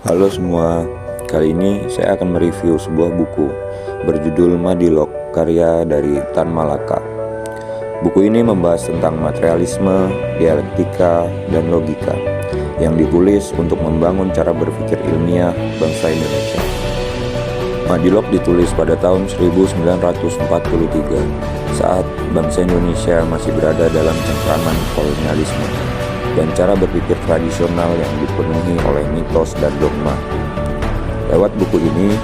Halo semua, kali ini saya akan mereview sebuah buku berjudul Madilog, karya dari Tan Malaka. Buku ini membahas tentang materialisme, dialektika, dan logika yang ditulis untuk membangun cara berpikir ilmiah bangsa Indonesia. Madilog ditulis pada tahun 1943 saat bangsa Indonesia masih berada dalam cengkraman kolonialisme dan cara berpikir tradisional yang dipenuhi oleh mitos dan dogma. Lewat buku ini,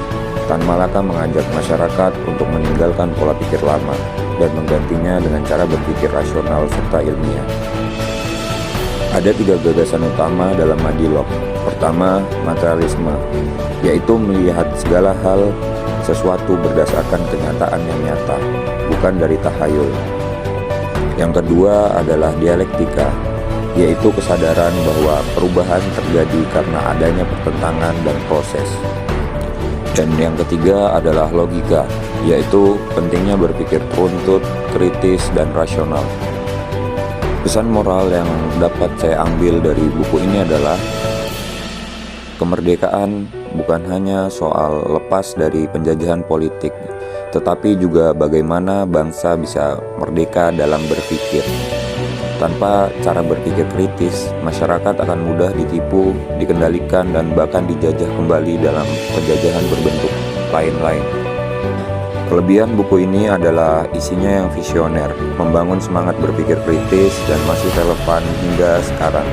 Tan Malaka mengajak masyarakat untuk meninggalkan pola pikir lama dan menggantinya dengan cara berpikir rasional serta ilmiah. Ada 3 gagasan utama dalam Madilog. Pertama, materialisme, yaitu melihat segala hal sesuatu berdasarkan kenyataan yang nyata, bukan dari tahayul. Yang kedua adalah dialektika, yaitu kesadaran bahwa perubahan terjadi karena adanya pertentangan dan proses. Dan yang ketiga adalah logika, yaitu pentingnya berpikir runtut, kritis, dan rasional. Pesan moral yang dapat saya ambil dari buku ini adalah kemerdekaan bukan hanya soal lepas dari penjajahan politik, tetapi juga bagaimana bangsa bisa merdeka dalam berpikir. Tanpa cara berpikir kritis, masyarakat akan mudah ditipu, dikendalikan, dan bahkan dijajah kembali dalam penjajahan berbentuk lain-lain. Kelebihan buku ini adalah isinya yang visioner, membangun semangat berpikir kritis, dan masih relevan hingga sekarang,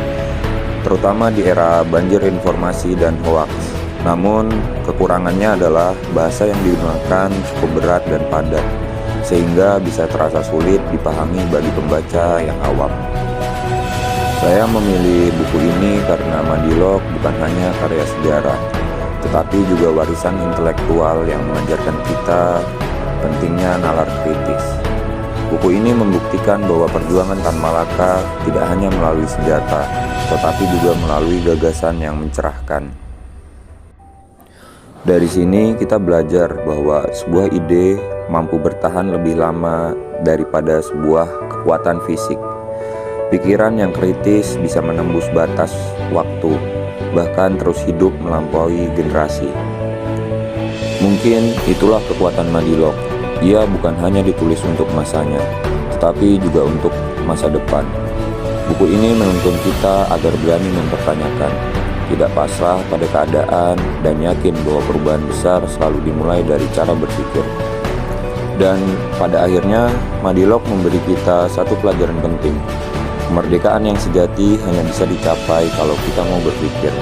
terutama di era banjir informasi dan hoaks. Namun, kekurangannya adalah bahasa yang digunakan cukup berat dan padat, sehingga bisa terasa sulit dipahami bagi pembaca yang awam. Saya memilih buku ini karena Madilog bukan hanya karya sejarah, tetapi juga warisan intelektual yang mengajarkan kita pentingnya nalar kritis. Buku ini membuktikan bahwa perjuangan Tan Malaka tidak hanya melalui senjata, tetapi juga melalui gagasan yang mencerahkan. Dari sini kita belajar bahwa sebuah ide mampu bertahan lebih lama daripada sebuah kekuatan fisik. Pikiran yang kritis bisa menembus batas waktu, bahkan terus hidup melampaui generasi. Mungkin itulah kekuatan Madilog. Ia bukan hanya ditulis untuk masanya, tetapi juga untuk masa depan. Buku ini menuntun kita agar berani mempertanyakan, tidak pasrah pada keadaan, dan yakin bahwa perubahan besar selalu dimulai dari cara berpikir. Dan pada akhirnya, Madilog memberi kita satu pelajaran penting. Kemerdekaan yang sejati hanya bisa dicapai kalau kita mau berpikir.